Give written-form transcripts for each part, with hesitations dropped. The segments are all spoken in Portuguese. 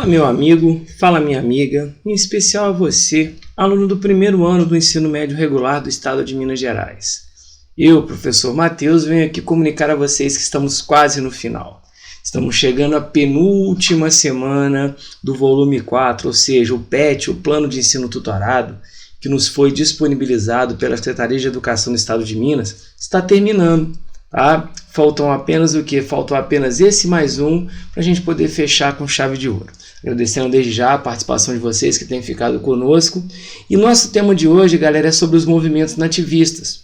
Fala meu amigo, fala minha amiga, em especial a você, aluno do primeiro ano do ensino médio regular do estado de Minas Gerais. Eu, professor Matheus, venho aqui comunicar a vocês que estamos quase no final. Estamos chegando à penúltima semana do volume 4, ou seja, o PET, o Plano de Ensino Tutorado, que nos foi disponibilizado pela Secretaria de Educação do Estado de Minas, está terminando. Tá? Faltam apenas o quê? Faltam apenas esse mais um para a gente poder fechar com chave de ouro. Agradecendo desde já a participação de vocês que têm ficado conosco. E nosso tema de hoje, galera, é sobre os movimentos nativistas.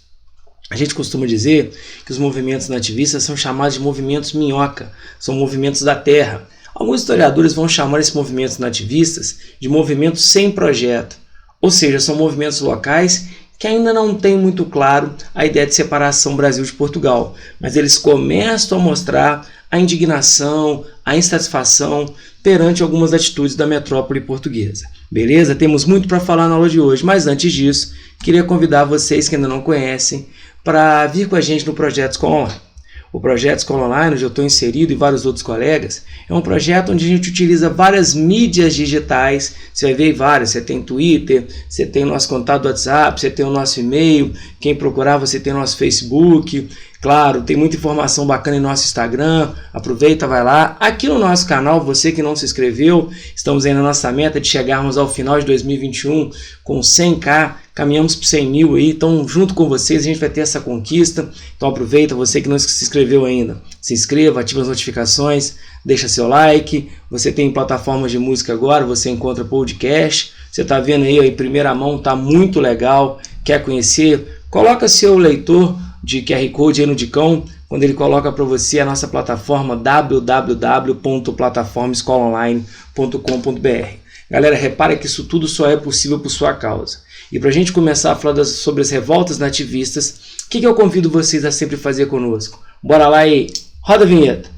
A gente costuma dizer que os movimentos nativistas são chamados de movimentos minhoca, são movimentos da terra. Alguns historiadores vão chamar esses movimentos nativistas de movimentos sem projeto, ou seja, são movimentos locais que ainda não tem muito claro a ideia de separação Brasil de Portugal, mas eles começam a mostrar a indignação, a insatisfação perante algumas atitudes da metrópole portuguesa. Beleza? Temos muito para falar na aula de hoje, mas antes disso, queria convidar vocês que ainda não conhecem para vir com a gente no Projeto Escola Online. O Projeto Escola Online, onde eu estou inserido e vários outros colegas, é um projeto onde a gente utiliza várias mídias digitais. Você vai ver várias, você tem Twitter, você tem o nosso contato do WhatsApp, você tem o nosso e-mail, quem procurar você tem o nosso Facebook. Claro, tem muita informação bacana em nosso Instagram, aproveita, vai lá. Aqui no nosso canal, você que não se inscreveu, estamos aí na nossa meta de chegarmos ao final de 2021 com 100k, caminhamos para 100 mil aí, então junto com vocês a gente vai ter essa conquista. Então aproveita, você que não se inscreveu ainda, se inscreva, ative as notificações, deixa seu like. Você tem plataformas de música agora, você encontra podcast, você está vendo aí em primeira mão, tá muito legal, quer conhecer? Coloca seu leitor de QR Code aí no Dicão, quando ele coloca para você a nossa plataforma www.plataformaescolaonline.com.br. Galera, repara que isso tudo só é possível por sua causa. E para a gente começar a falar sobre as revoltas nativistas, o que eu convido vocês a sempre fazer conosco? Bora lá e roda a vinheta!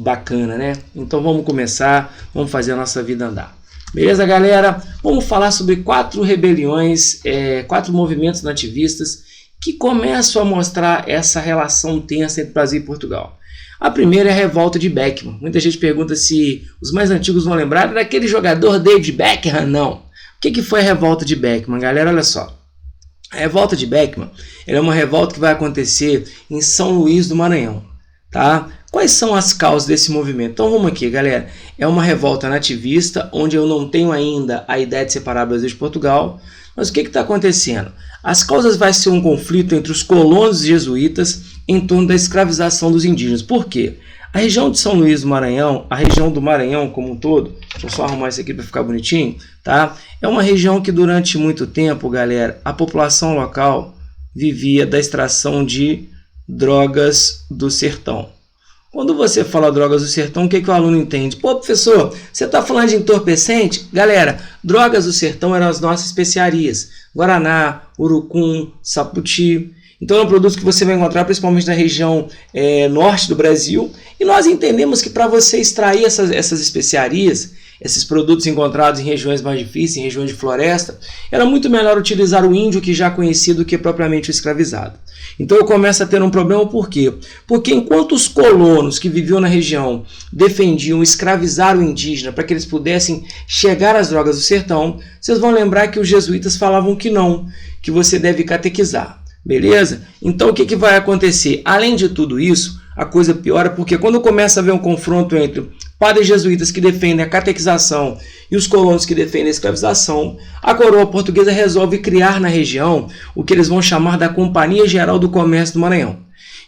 Bacana, né? Então vamos começar, vamos fazer a nossa vida andar. Beleza, galera? Vamos falar sobre 4 rebeliões, 4 movimentos nativistas que começam a mostrar essa relação tensa entre Brasil e Portugal. A primeira é a revolta de Beckman. Muita gente pergunta se os mais antigos vão lembrar daquele jogador David Beckham. Não. O que foi a revolta de Beckman, galera? Olha só. A revolta de Beckman é uma revolta que vai acontecer em São Luís do Maranhão, tá? Quais são as causas desse movimento? Então vamos aqui, galera. É uma revolta nativista, onde eu não tenho ainda a ideia de separar o Brasil de Portugal. Mas o que está acontecendo? As causas vai ser um conflito entre os colonos jesuítas em torno da escravização dos indígenas. Por quê? A região de São Luís do Maranhão, a região do Maranhão como um todo, deixa eu só arrumar isso aqui para ficar bonitinho, tá? É uma região que durante muito tempo, galera, a população local vivia da extração de drogas do sertão. Quando você fala drogas do sertão, o que o aluno entende? Pô, professor, você está falando de entorpecente? Galera, drogas do sertão eram as nossas especiarias. Guaraná, urucum, saputi. Então é um produto que você vai encontrar principalmente na região norte do Brasil. E nós entendemos que para você extrair essas especiarias, esses produtos encontrados em regiões mais difíceis, em regiões de floresta, era muito melhor utilizar o índio que já conhecia do que propriamente o escravizado. Então eu começo a ter um problema, por quê? Porque enquanto os colonos que viviam na região defendiam escravizar o indígena para que eles pudessem chegar às drogas do sertão, vocês vão lembrar que os jesuítas falavam que não, que você deve catequizar. Beleza? Então o que vai acontecer? Além de tudo isso, a coisa piora porque quando começa a haver um confronto entre padres jesuítas que defendem a catequização e os colonos que defendem a escravização, a coroa portuguesa resolve criar na região o que eles vão chamar da Companhia Geral do Comércio do Maranhão.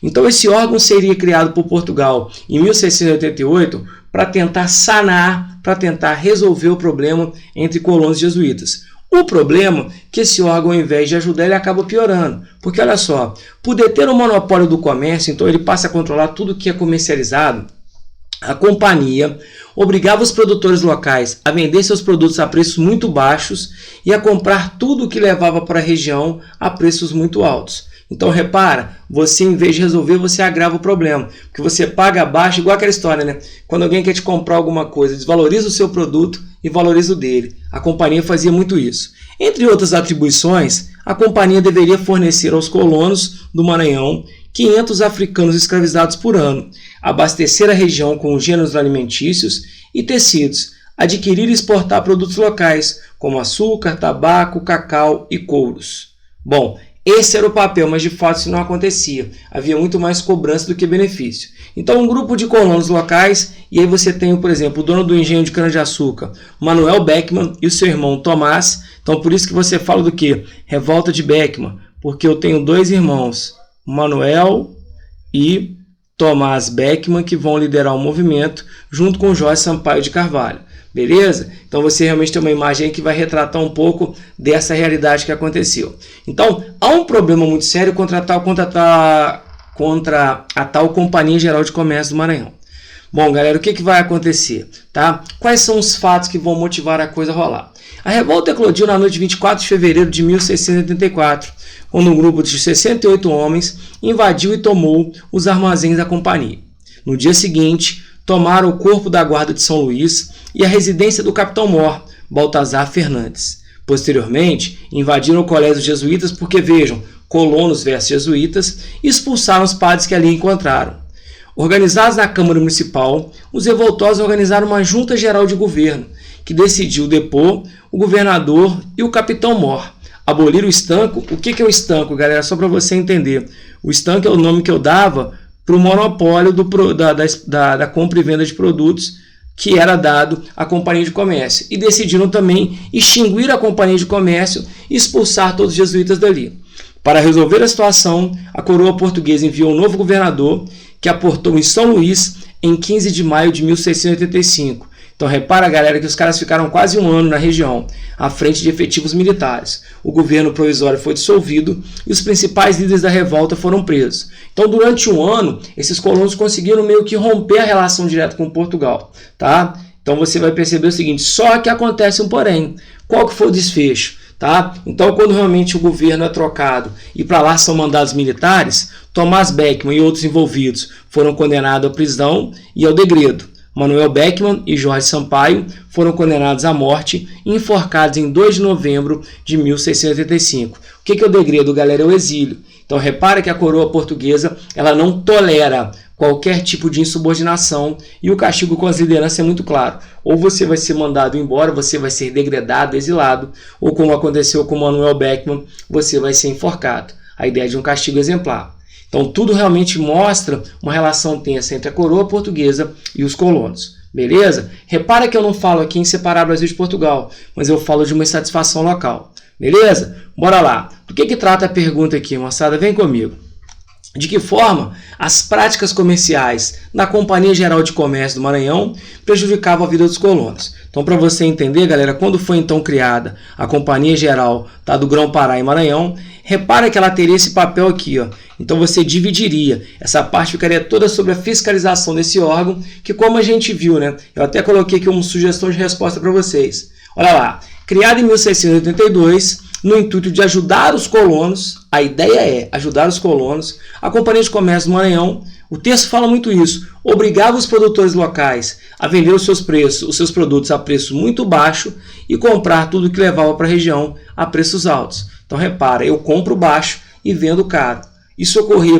Então esse órgão seria criado por Portugal em 1688 para tentar sanar, para tentar resolver o problema entre colonos e jesuítas. O problema é que esse órgão, ao invés de ajudar, ele acaba piorando. Porque, olha só, por deter o monopólio do comércio, então ele passa a controlar tudo que é comercializado. A companhia obrigava os produtores locais a vender seus produtos a preços muito baixos e a comprar tudo o que levava para a região a preços muito altos. Então repara, você em vez de resolver, você agrava o problema, porque você paga abaixo, igual aquela história, né? Quando alguém quer te comprar alguma coisa, desvaloriza o seu produto e valoriza o dele. A companhia fazia muito isso. Entre outras atribuições, a companhia deveria fornecer aos colonos do Maranhão 500 africanos escravizados por ano, abastecer a região com gêneros alimentícios e tecidos, adquirir e exportar produtos locais, como açúcar, tabaco, cacau e couros. Bom, esse era o papel, mas de fato isso não acontecia. Havia muito mais cobrança do que benefício. Então um grupo de colonos locais, e aí você tem, por exemplo, o dono do engenho de cana-de-açúcar, Manuel Beckman, e o seu irmão Tomás. Então por isso que você fala do quê? Revolta de Beckman, porque eu tenho dois irmãos, Manuel e Tomás Beckman, que vão liderar o movimento junto com Jorge Sampaio de Carvalho. Beleza? Então você realmente tem uma imagem aí que vai retratar um pouco dessa realidade que aconteceu. Então, há um problema muito sério contra a tal Companhia Geral de Comércio do Maranhão. Bom, galera, o que vai acontecer? Tá? Quais são os fatos que vão motivar a coisa a rolar? A revolta eclodiu na noite de 24 de fevereiro de 1684, quando um grupo de 68 homens invadiu e tomou os armazéns da companhia. No dia seguinte, tomaram o corpo da guarda de São Luís e a residência do capitão Mor, Baltazar Fernandes. Posteriormente, invadiram o colégio dos jesuítas porque, vejam, colonos versus jesuítas, e expulsaram os padres que ali encontraram. Organizados na Câmara Municipal, os revoltosos organizaram uma junta geral de governo, que decidiu depor o governador e o capitão Mor, abolir o estanco. O que é o estanco, galera? Só para você entender. O estanco é o nome que eu dava para o monopólio da compra e venda de produtos que era dado à Companhia de Comércio. E decidiram também extinguir a Companhia de Comércio e expulsar todos os jesuítas dali. Para resolver a situação, a coroa portuguesa enviou um novo governador, que aportou em São Luís em 15 de maio de 1685. Então repara, galera, que os caras ficaram quase um ano na região, à frente de efetivos militares. O governo provisório foi dissolvido e os principais líderes da revolta foram presos. Então durante um ano, esses colonos conseguiram meio que romper a relação direta com Portugal. Tá? Então você vai perceber o seguinte, só que acontece um porém. Qual que foi o desfecho? Tá? Então quando realmente o governo é trocado e para lá são mandados militares, Tomás Beckman e outros envolvidos foram condenados à prisão e ao degredo. Manuel Beckman e Jorge Sampaio foram condenados à morte e enforcados em 2 de novembro de 1685. O que é o degredo, galera? É o exílio. Então repara que a coroa portuguesa ela não tolera qualquer tipo de insubordinação e o castigo com as lideranças é muito claro. Ou você vai ser mandado embora, você vai ser degradado, exilado, ou como aconteceu com Manuel Beckman, você vai ser enforcado. A ideia de um castigo exemplar. Então tudo realmente mostra uma relação tensa entre a coroa portuguesa e os colonos. Beleza? Repara que eu não falo aqui em separar Brasil de Portugal, mas eu falo de uma insatisfação local. Beleza? Bora lá. Do que trata a pergunta aqui, moçada? Vem comigo. De que forma as práticas comerciais da Companhia Geral de Comércio do Maranhão prejudicavam a vida dos colonos? Então, para você entender, galera, quando foi então criada a Companhia Geral do Grão-Pará e Maranhão, repara que ela teria esse papel aqui, ó. Então você dividiria, essa parte ficaria toda sobre a fiscalização desse órgão, que como a gente viu, né? Eu até coloquei aqui uma sugestão de resposta para vocês. Olha lá, criada em 1682, no intuito de ajudar os colonos, a ideia é ajudar os colonos, a Companhia de Comércio do Maranhão, o texto fala muito isso, obrigava os produtores locais a vender os seus produtos a preço muito baixo e comprar tudo que levava para a região a preços altos. Então repara, eu compro baixo e vendo caro. Isso ocorria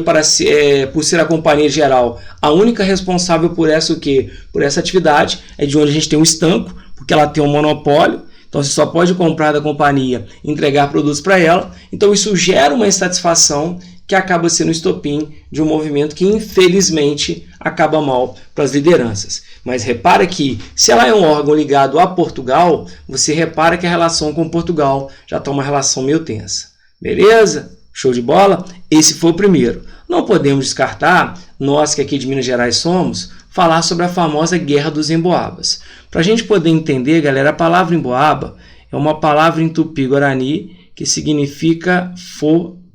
por ser a Companhia Geral a única responsável por essa atividade, é de onde a gente tem um estanco, porque ela tem um monopólio. Então você só pode comprar da companhia e entregar produtos para ela. Então isso gera uma insatisfação que acaba sendo o estopim de um movimento que infelizmente acaba mal para as lideranças. Mas repara que se ela é um órgão ligado a Portugal, você repara que a relação com Portugal já está uma relação meio tensa. Beleza? Show de bola? Esse foi o primeiro. Não podemos descartar, nós que aqui de Minas Gerais somos, falar sobre a famosa Guerra dos Emboabas. Para a gente poder entender, galera, a palavra emboaba é uma palavra em tupi-guarani que significa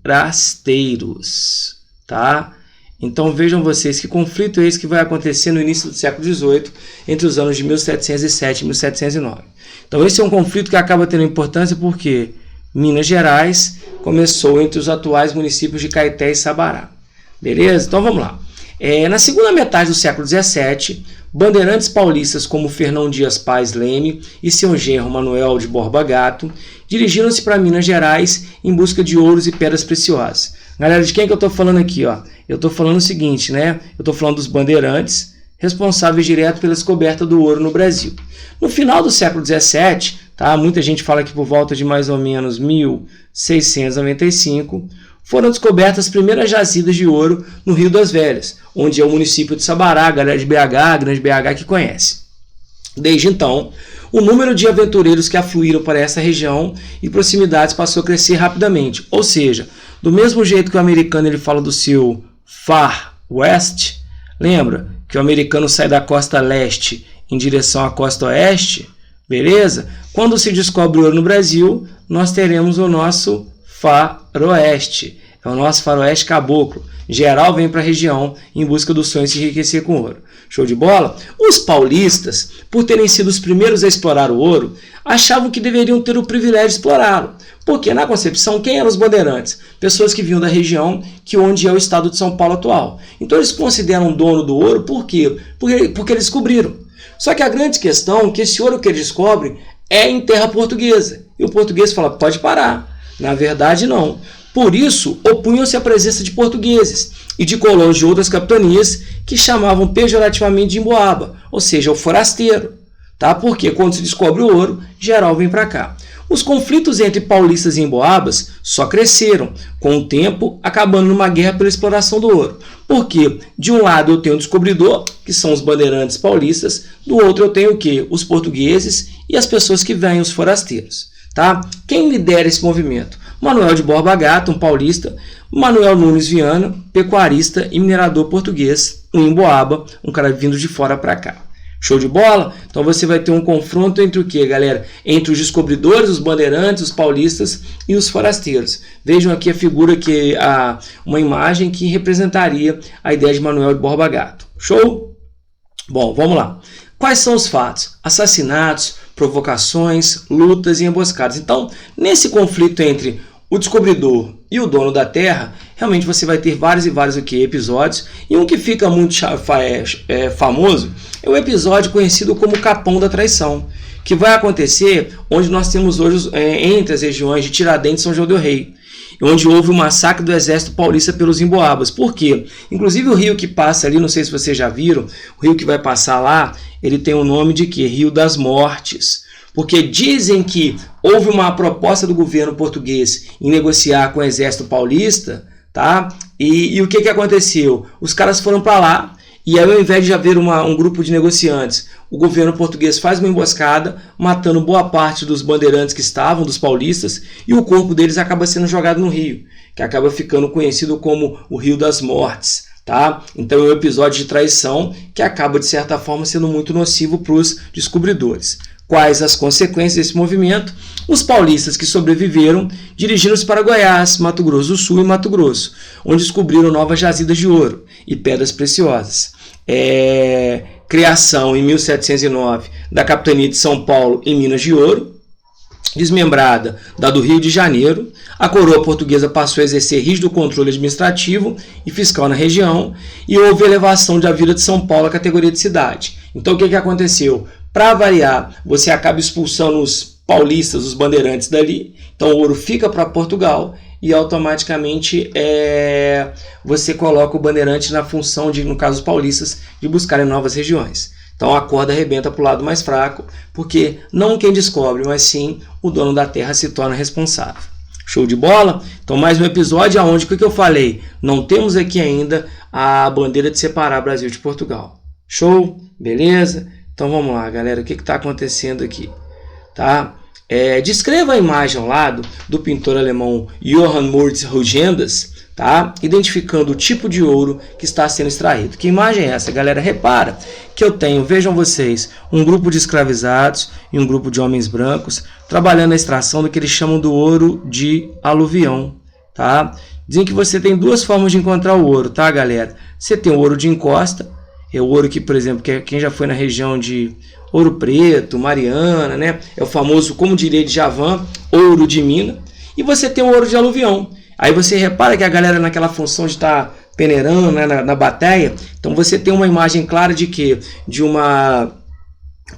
forasteiros, tá? Então vejam vocês que conflito é esse que vai acontecer no início do século XVIII, entre os anos de 1707 e 1709. Então esse é um conflito que acaba tendo importância porque Minas Gerais, começou entre os atuais municípios de Caeté e Sabará. Beleza? Então vamos lá. Na segunda metade do século XVII, bandeirantes paulistas como Fernão Dias Pais Leme e seu genro Manuel de Borba Gato dirigiram-se para Minas Gerais em busca de ouros e pedras preciosas. Galera, de quem que eu estou falando aqui? Ó? Eu estou falando o seguinte, né? Eu estou falando dos bandeirantes responsáveis direto pela descoberta do ouro no Brasil. No final do século XVII, tá? Muita gente fala que por volta de mais ou menos 1695, foram descobertas as primeiras jazidas de ouro no Rio das Velhas, onde é o município de Sabará, a galera de BH, grande BH que conhece. Desde então, o número de aventureiros que afluíram para essa região e proximidades passou a crescer rapidamente. Ou seja, do mesmo jeito que o americano ele fala do seu Far West, lembra que o americano sai da costa leste em direção à costa oeste? Beleza? Quando se descobre ouro no Brasil, nós teremos o nosso faroeste. É o nosso faroeste caboclo. Geral vem para a região em busca do sonho de se enriquecer com ouro. Show de bola? Os paulistas, por terem sido os primeiros a explorar o ouro, achavam que deveriam ter o privilégio de explorá-lo. Porque, na concepção, quem eram os bandeirantes? Pessoas que vinham da região onde é o estado de São Paulo atual. Então eles consideram dono do ouro por quê? Porque eles descobriram. Só que a grande questão é que esse ouro que eles descobrem é em terra portuguesa. E o português fala, pode parar. Na verdade, não. Por isso, opunham-se à presença de portugueses e de colonos de outras capitanias que chamavam pejorativamente de emboaba, ou seja, o forasteiro. Tá? Porque quando se descobre o ouro, geral vem para cá. Os conflitos entre paulistas e emboabas só cresceram, com o tempo acabando numa guerra pela exploração do ouro. Porque, de um lado eu tenho o descobridor, que são os bandeirantes paulistas, do outro eu tenho o quê? Os portugueses e as pessoas que vêm, os forasteiros. Tá? Quem lidera esse movimento? Manuel de Borba Gato, um paulista, Manuel Nunes Viana, pecuarista e minerador português, um emboaba, um cara vindo de fora para cá. Show de bola? Então você vai ter um confronto entre o que, galera? Entre os descobridores, os bandeirantes, os paulistas e os forasteiros. Vejam aqui a figura, uma imagem que representaria a ideia de Manuel de Borba Gato. Show? Bom, vamos lá. Quais são os fatos? Assassinatos, provocações, lutas e emboscadas. Então, nesse conflito entre o descobridor e o dono da terra, realmente você vai ter vários e vários episódios. E um que fica muito famoso é o episódio conhecido como Capão da Traição, que vai acontecer onde nós temos hoje entre as regiões de Tiradentes e São João del Rei, onde houve o massacre do exército paulista pelos emboabas. Por quê? Inclusive o rio que passa ali, não sei se vocês já viram, o rio que vai passar lá, ele tem o nome de quê? Rio das Mortes. Porque dizem que houve uma proposta do governo português em negociar com o exército paulista, tá? E o que aconteceu? Os caras foram para lá, e aí ao invés de haver um grupo de negociantes, o governo português faz uma emboscada, matando boa parte dos bandeirantes que estavam, dos paulistas, e o corpo deles acaba sendo jogado no rio, que acaba ficando conhecido como o Rio das Mortes. Tá? Então é um episódio de traição que acaba, de certa forma, sendo muito nocivo para os descobridores. Quais as consequências desse movimento? Os paulistas que sobreviveram dirigiram-se para Goiás, Mato Grosso do Sul e Mato Grosso, onde descobriram novas jazidas de ouro e pedras preciosas. Criação em 1709 da capitania de São Paulo em Minas de Ouro, desmembrada da do Rio de Janeiro, a coroa portuguesa passou a exercer rígido controle administrativo e fiscal na região e houve elevação da vida de São Paulo à categoria de cidade. Então o que aconteceu? Para variar, você acaba expulsando os paulistas, os bandeirantes dali, então o ouro fica para Portugal e automaticamente você coloca o bandeirante na função de, no caso os paulistas, de buscarem novas regiões. Então a corda arrebenta para o lado mais fraco, porque não quem descobre, mas sim o dono da terra se torna responsável. Show de bola? Então mais um episódio onde, o que eu falei? Não temos aqui ainda a bandeira de separar Brasil de Portugal. Show? Beleza? Então vamos lá, galera. O que está acontecendo aqui? Tá? Descreva a imagem ao lado do pintor alemão Johann Moritz Rugendas, tá? Identificando o tipo de ouro que está sendo extraído. Que imagem é essa, galera? Repara que eu tenho, vejam vocês, um grupo de escravizados e um grupo de homens brancos trabalhando a extração do que eles chamam do ouro de aluvião, tá? Dizem que você tem duas formas de encontrar o ouro, tá, galera? Você tem o ouro de encosta, é o ouro que, por exemplo, quem já foi na região de Ouro Preto, Mariana, né? É o famoso, como diria Djavan, ouro de mina. e você tem o ouro de aluvião. Aí você repara que a galera naquela função de estar peneirando, né, na bateia, então você tem uma imagem clara de que?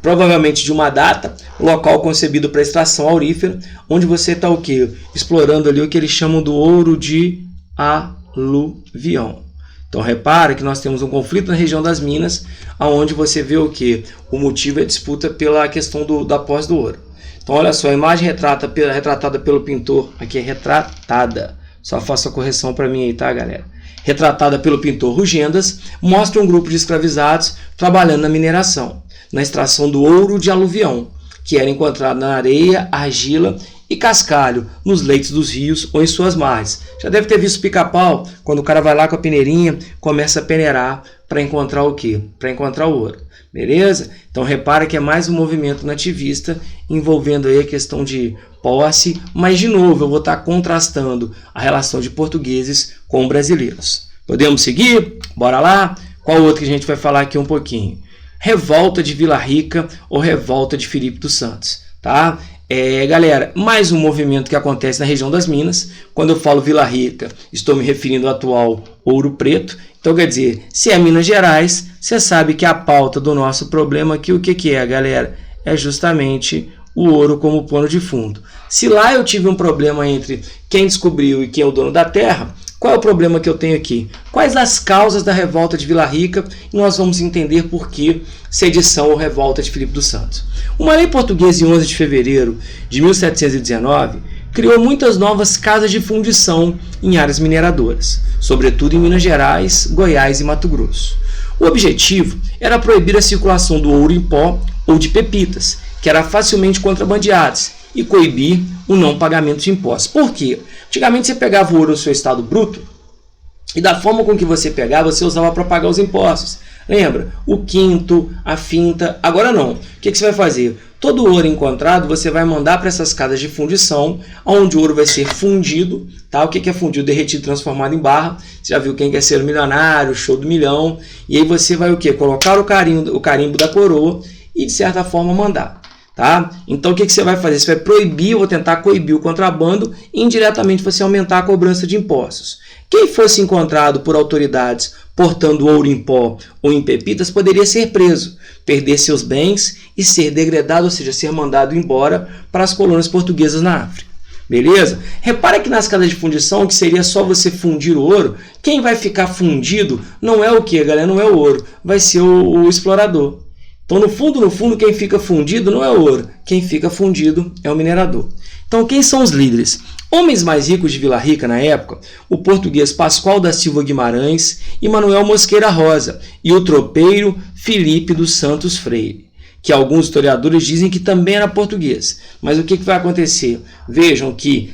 Provavelmente de uma data, local concebido para extração aurífera, onde você está o quê? Explorando ali o que eles chamam do ouro de aluvião. Então repara que nós temos um conflito na região das Minas, onde você vê o que? O motivo é a disputa pela questão da posse do ouro. Então olha só, a imagem retratada pelo pintor, aqui é retratada, só faça a correção para mim aí, tá, galera? Retratada pelo pintor Rugendas, mostra um grupo de escravizados trabalhando na mineração, na extração do ouro de aluvião, que era encontrado na areia, argila e cascalho, nos leitos dos rios ou em suas margens. Já deve ter visto pica-pau, quando o cara vai lá com a peneirinha, começa a peneirar para encontrar o quê? Para encontrar o ouro. Beleza? Então repara que é mais um movimento nativista envolvendo aí a questão de posse, mas de novo eu vou estar contrastando a relação de portugueses com brasileiros. Podemos seguir? Bora lá? Qual outro que a gente vai falar aqui um pouquinho? Revolta de Vila Rica ou Revolta de Filipe dos Santos, tá? Galera, mais um movimento que acontece na região das Minas. Quando eu falo Vila Rica, estou me referindo ao atual Ouro Preto. Então, quer dizer, se é Minas Gerais, você sabe que a pauta do nosso problema aqui, o que é, galera? É justamente o ouro como pano de fundo. Se lá eu tive um problema entre quem descobriu e quem é o dono da terra, qual é o problema que eu tenho aqui? Quais as causas da revolta de Vila Rica? E nós vamos entender por que sedição ou revolta de Filipe dos Santos. Uma lei portuguesa em 11 de fevereiro de 1719 criou muitas novas casas de fundição em áreas mineradoras, sobretudo em Minas Gerais, Goiás e Mato Grosso. O objetivo era proibir a circulação do ouro em pó ou de pepitas, que eram facilmente contrabandeadas, e coibir o não pagamento de impostos. Por quê? Antigamente você pegava o ouro no seu estado bruto e da forma com que você pegava, você usava para pagar os impostos. Lembra? O quinto, a finta. Agora não. O que você vai fazer? Todo o ouro encontrado você vai mandar para essas casas de fundição, onde o ouro vai ser fundido. Tá? O que é fundido? Derretido, transformado em barra. Você já viu quem quer ser o milionário, show do milhão. E aí você vai o quê? Colocar o carimbo da coroa e de certa forma mandar. Tá? Então o que você vai fazer? Você vai proibir ou tentar coibir o contrabando e indiretamente você aumentar a cobrança de impostos. Quem fosse encontrado por autoridades portando ouro em pó ou em pepitas poderia ser preso, perder seus bens e ser degradado, ou seja, ser mandado embora para as colônias portuguesas na África. Beleza? Repara que nas casas de fundição, que seria só você fundir o ouro, quem vai ficar fundido não é o que, galera? Não é o ouro, vai ser o explorador. Então, no fundo, quem fica fundido não é o ouro. Quem fica fundido é o minerador. Então, quem são os líderes? Homens mais ricos de Vila Rica na época, o português Pascoal da Silva Guimarães e Manuel Mosqueira Rosa, e o tropeiro Filipe dos Santos Freire, que alguns historiadores dizem que também era português. Mas o que vai acontecer? Vejam que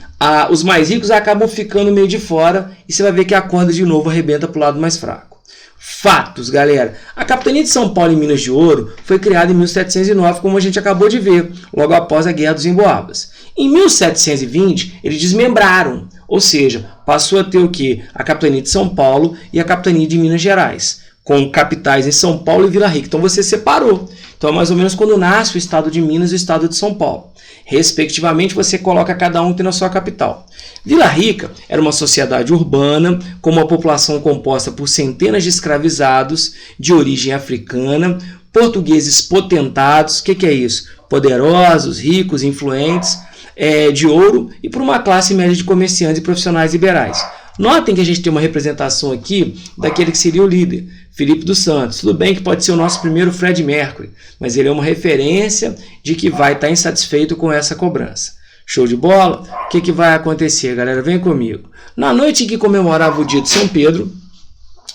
os mais ricos acabam ficando meio de fora e você vai ver que a corda de novo arrebenta para o lado mais fraco. Fatos, galera. A Capitania de São Paulo em Minas de Ouro foi criada em 1709, como a gente acabou de ver, logo após a Guerra dos Emboabas. Em 1720, eles desmembraram, ou seja, passou a ter o quê? A Capitania de São Paulo e a Capitania de Minas Gerais, com capitais em São Paulo e Vila Rica. Então você separou. Então é mais ou menos quando nasce o estado de Minas e o estado de São Paulo. Respectivamente, você coloca cada um na sua capital. Vila Rica era uma sociedade urbana com uma população composta por centenas de escravizados de origem africana, portugueses potentados, o que é isso? Poderosos, ricos, influentes, de ouro, e por uma classe média de comerciantes e profissionais liberais. Notem que a gente tem uma representação aqui daquele que seria o líder, Filipe dos Santos. Tudo bem que pode ser o nosso primeiro Fred Mercury, mas ele é uma referência de que vai estar insatisfeito com essa cobrança. Show de bola? O que vai acontecer, galera? Vem comigo. Na noite em que comemorava o dia de São Pedro,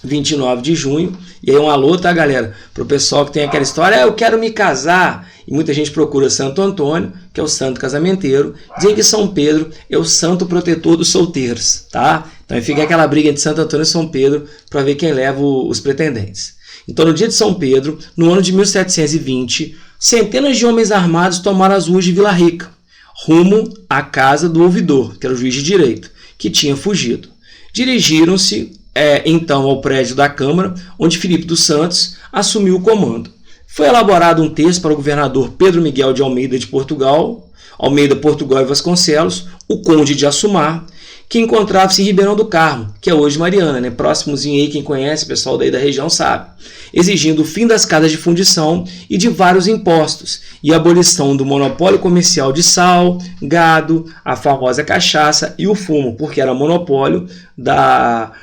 29 de junho, e aí um alô, tá, galera? Para o pessoal que tem aquela história, eu quero me casar, e muita gente procura Santo Antônio, que é o santo casamenteiro, dizem que São Pedro é o santo protetor dos solteiros, tá? Então fica aquela briga entre Santo Antônio e São Pedro para ver quem leva os pretendentes. Então no dia de São Pedro, no ano de 1720, centenas de homens armados tomaram as ruas de Vila Rica, rumo à casa do ouvidor, que era o juiz de direito, que tinha fugido. Dirigiram-se então ao prédio da Câmara, onde Filipe dos Santos assumiu o comando. Foi elaborado um texto para o governador Pedro Miguel de Almeida de Portugal, Almeida, Portugal e Vasconcelos, o conde de Assumar, que encontrava-se em Ribeirão do Carmo, que é hoje Mariana, né? Próximozinho aí, quem conhece, o pessoal daí da região sabe, exigindo o fim das casas de fundição e de vários impostos e a abolição do monopólio comercial de sal, gado, a famosa cachaça e o fumo, porque era monopólio da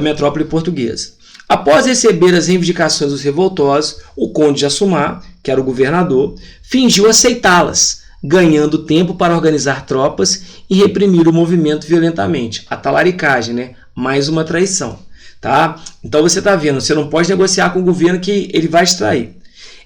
metrópole portuguesa. Após receber as reivindicações dos revoltosos, o conde de Assumar, que era o governador, fingiu aceitá-las, ganhando tempo para organizar tropas e reprimir o movimento violentamente. A talaricagem, né? Mais uma traição. Tá? Então você está vendo, você não pode negociar com o governo que ele vai extrair.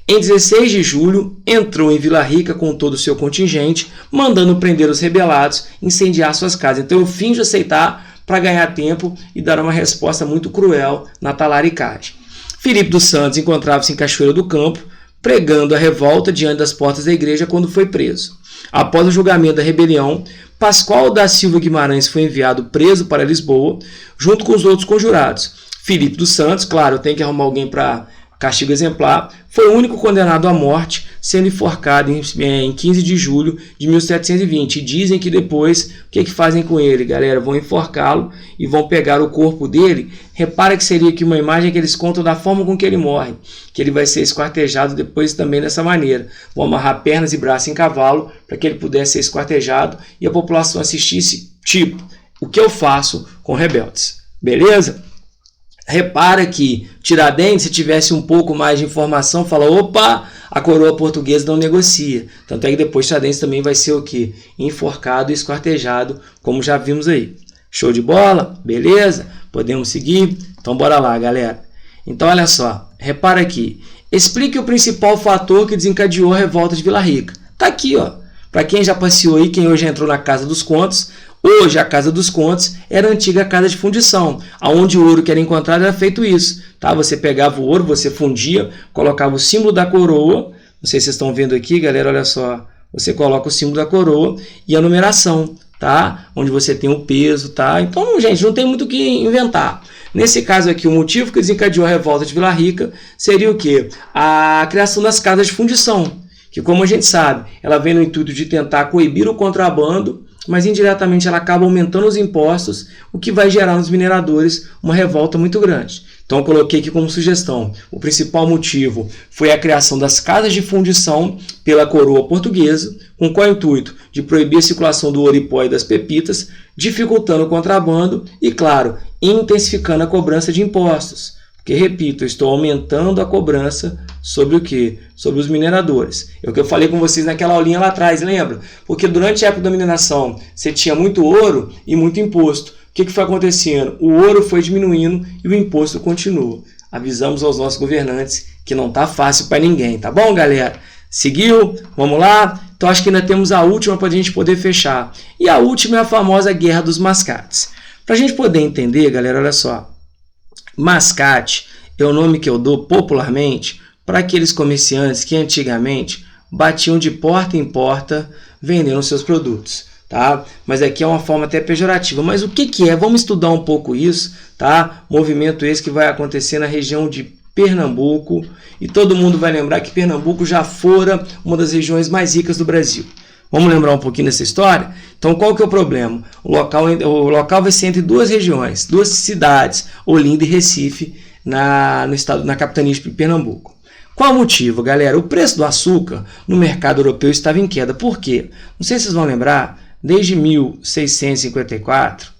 Em 16 de julho, entrou em Vila Rica com todo o seu contingente, mandando prender os rebelados, incendiar suas casas. Então eu finjo aceitar para ganhar tempo e dar uma resposta muito cruel na talaricagem. Filipe dos Santos encontrava-se em Cachoeira do Campo, pregando a revolta diante das portas da igreja quando foi preso. Após o julgamento da rebelião, Pascoal da Silva Guimarães foi enviado preso para Lisboa, junto com os outros conjurados. Filipe dos Santos, claro, tem que arrumar alguém para castigo exemplar, foi o único condenado à morte, sendo enforcado em 15 de julho de 1720. E dizem que depois, o que fazem com ele, galera? Vão enforcá-lo e vão pegar o corpo dele. Repara que seria aqui uma imagem que eles contam da forma com que ele morre, que ele vai ser esquartejado depois também dessa maneira. Vão amarrar pernas e braços em cavalo para que ele pudesse ser esquartejado e a população assistisse, tipo, o que eu faço com rebeldes. Beleza? Repara que Tiradentes, se tivesse um pouco mais de informação, fala, opa, a coroa portuguesa não negocia. Tanto é que depois Tiradentes também vai ser o quê? Enforcado e esquartejado, como já vimos aí. Show de bola? Beleza? Podemos seguir? Então bora lá, galera. Então olha só, repara aqui. Explique o principal fator que desencadeou a revolta de Vila Rica. Tá aqui, ó. Para quem já passeou aí, quem hoje entrou na Casa dos Contos, hoje a Casa dos Contos era a antiga casa de fundição, onde o ouro que era encontrado era feito isso. Tá? Você pegava o ouro, você fundia, colocava o símbolo da coroa, não sei se vocês estão vendo aqui, galera, olha só. Você coloca o símbolo da coroa e a numeração, tá? Onde você tem o peso, tá? Então, gente, não tem muito o que inventar. Nesse caso aqui, o motivo que desencadeou a revolta de Vila Rica seria o quê? A criação das casas de fundição, que, como a gente sabe, ela vem no intuito de tentar coibir o contrabando, mas indiretamente ela acaba aumentando os impostos, o que vai gerar nos mineradores uma revolta muito grande. Então eu coloquei aqui como sugestão, o principal motivo foi a criação das casas de fundição pela coroa portuguesa, com qual intuito? De proibir a circulação do ouro e pó e das pepitas, dificultando o contrabando e, claro, intensificando a cobrança de impostos. Porque, repito, eu estou aumentando a cobrança sobre o quê? Sobre os mineradores. É o que eu falei com vocês naquela aulinha lá atrás, lembra? Porque durante a época da mineração, você tinha muito ouro e muito imposto. O que foi acontecendo? O ouro foi diminuindo e o imposto continua. Avisamos aos nossos governantes que não está fácil para ninguém, tá bom, galera? Seguiu? Vamos lá? Então, acho que ainda temos a última para a gente poder fechar. E a última é a famosa Guerra dos Mascates. Para a gente poder entender, galera, olha só. Mascate é o nome que eu dou popularmente para aqueles comerciantes que antigamente batiam de porta em porta vendendo seus produtos, tá? Mas aqui é uma forma até pejorativa. Mas o que é? Vamos estudar um pouco isso, tá? Movimento esse que vai acontecer na região de Pernambuco, e todo mundo vai lembrar que Pernambuco já fora uma das regiões mais ricas do Brasil. Vamos lembrar um pouquinho dessa história? Então, qual que é o problema? O local vai ser entre duas regiões, duas cidades, Olinda e Recife, na capitania de Pernambuco. Qual o motivo, galera? O preço do açúcar no mercado europeu estava em queda. Por quê? Não sei se vocês vão lembrar, desde 1654,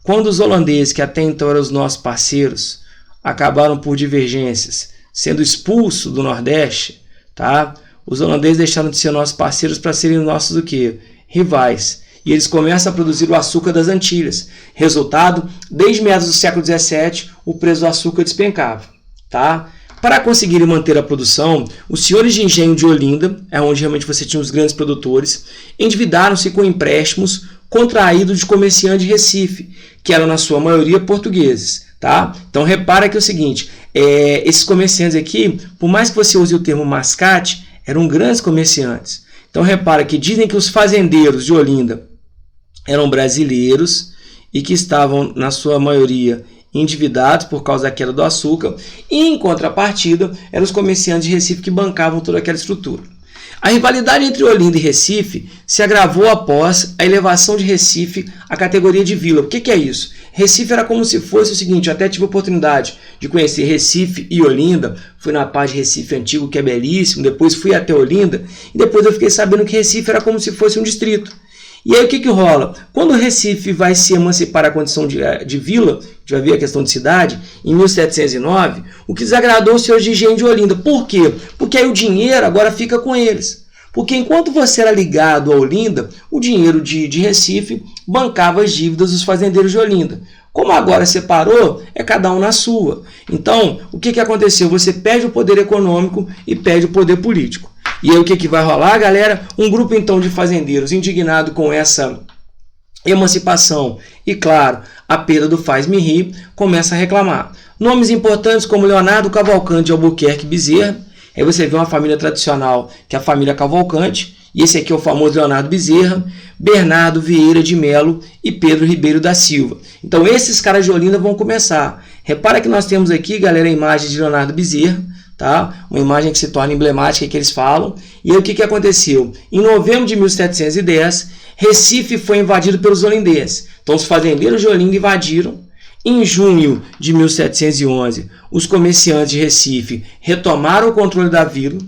quando os holandeses, que até então eram os nossos parceiros, acabaram por divergências, sendo expulsos do Nordeste, tá? Os holandeses deixaram de ser nossos parceiros para serem nossos o quê? Rivais. E eles começam a produzir o açúcar das Antilhas. Resultado, desde meados do século XVII, o preço do açúcar despencava. Tá? Para conseguirem manter a produção, os senhores de engenho de Olinda, é onde realmente você tinha os grandes produtores, endividaram-se com empréstimos contraídos de comerciantes de Recife, que eram na sua maioria portugueses. Tá? Então repara que é o seguinte, esses comerciantes aqui, por mais que você use o termo mascate, eram grandes comerciantes. Então repara que dizem que os fazendeiros de Olinda eram brasileiros e que estavam, na sua maioria, endividados por causa da queda do açúcar, e em contrapartida eram os comerciantes de Recife que bancavam toda aquela estrutura. A rivalidade entre Olinda e Recife se agravou após a elevação de Recife à categoria de vila. O que é isso? Recife era como se fosse o seguinte, eu até tive a oportunidade de conhecer Recife e Olinda, fui na parte de Recife Antigo, que é belíssimo, depois fui até Olinda, e depois eu fiquei sabendo que Recife era como se fosse um distrito. E aí o que rola? Quando o Recife vai se emancipar a condição de vila, a gente vai ver a questão de cidade, em 1709, o que desagradou os senhores de engenho de Olinda. Por quê? Porque aí o dinheiro agora fica com eles. Porque enquanto você era ligado a Olinda, o dinheiro de Recife bancava as dívidas dos fazendeiros de Olinda. Como agora separou, é cada um na sua. Então, o que aconteceu? Você perde o poder econômico e perde o poder político. E aí o que vai rolar, galera? Um grupo então de fazendeiros indignado com essa emancipação e, claro, a perda do faz-me rir, começa a reclamar. Nomes importantes como Leonardo Cavalcante de Albuquerque Bezerra. Aí você vê uma família tradicional, que é a família Cavalcante, e esse aqui é o famoso Leonardo Bezerra, Bernardo Vieira de Melo e Pedro Ribeiro da Silva. Então esses caras de Olinda vão começar. Repara que nós temos aqui, galera, a imagem de Leonardo Bezerra, tá? Uma imagem que se torna emblemática que eles falam. E aí o que aconteceu? Em novembro de 1710, Recife foi invadido pelos holandeses. Então os fazendeiros de Olinda invadiram. Em junho de 1711, os comerciantes de Recife retomaram o controle da vila.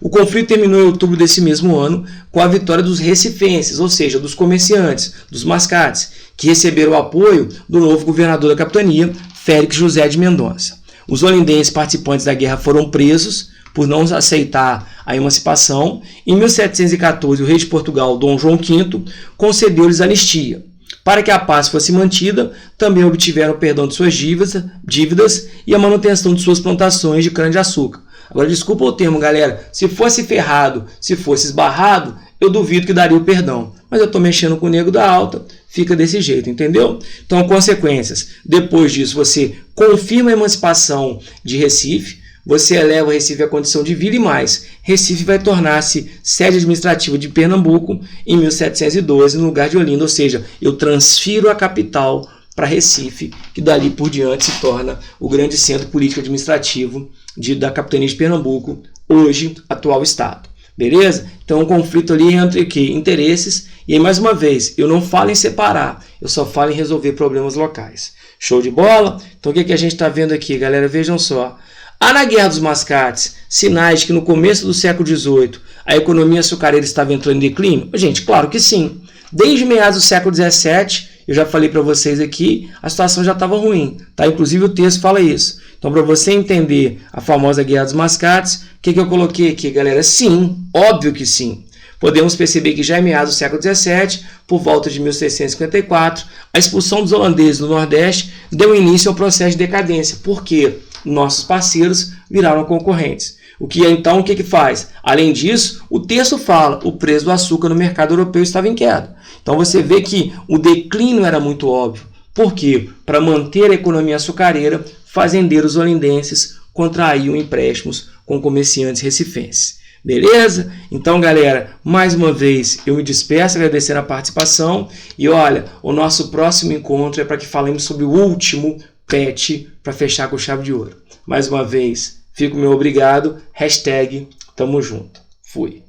O conflito terminou em outubro desse mesmo ano com a vitória dos recifenses, ou seja, dos comerciantes, dos mascates, que receberam o apoio do novo governador da capitania, Félix José de Mendonça. Os olindenses participantes da guerra foram presos por não aceitar a emancipação. Em 1714, o rei de Portugal, Dom João V, concedeu-lhes anistia. Para que a paz fosse mantida, também obtiveram o perdão de suas dívidas e a manutenção de suas plantações de cana-de-açúcar. Agora, desculpa o termo, galera. Se fosse ferrado, se fosse esbarrado, eu duvido que daria o perdão. Mas eu estou mexendo com o nego da alta, fica desse jeito, entendeu? Então, consequências. Depois disso, você confirma a emancipação de Recife, você eleva o Recife à condição de vila e mais. Recife vai tornar-se sede administrativa de Pernambuco em 1712, no lugar de Olinda, ou seja, eu transfiro a capital para Recife, que dali por diante se torna o grande centro político administrativo da capitania de Pernambuco, hoje atual estado. Beleza? Então, um conflito ali entre interesses. E aí, mais uma vez, eu não falo em separar, eu só falo em resolver problemas locais. Show de bola? Então, o que a gente está vendo aqui, galera? Vejam só. Há na Guerra dos Mascates sinais de que no começo do século XVIII a economia açucareira estava entrando em declínio? Gente, claro que sim. Desde meados do século XVII, eu já falei para vocês aqui, a situação já estava ruim. Tá? Inclusive o texto fala isso. Então, para você entender a famosa Guerra dos Mascates, o que eu coloquei aqui, galera? Sim, óbvio que sim. Podemos perceber que já em meados do século XVII, por volta de 1654, a expulsão dos holandeses do Nordeste deu início ao processo de decadência. Por quê? Nossos parceiros viraram concorrentes. O que faz? Além disso, o texto fala o preço do açúcar no mercado europeu estava em queda. Então você vê que o declínio era muito óbvio. Por quê? Para manter a economia açucareira, fazendeiros olindenses contraíam empréstimos com comerciantes recifenses. Beleza? Então, galera, mais uma vez eu me despeço agradecendo a participação. E olha, o nosso próximo encontro é para que falemos sobre o último PET para fechar com chave de ouro. Mais uma vez, fico meu obrigado. #, tamo junto. Fui.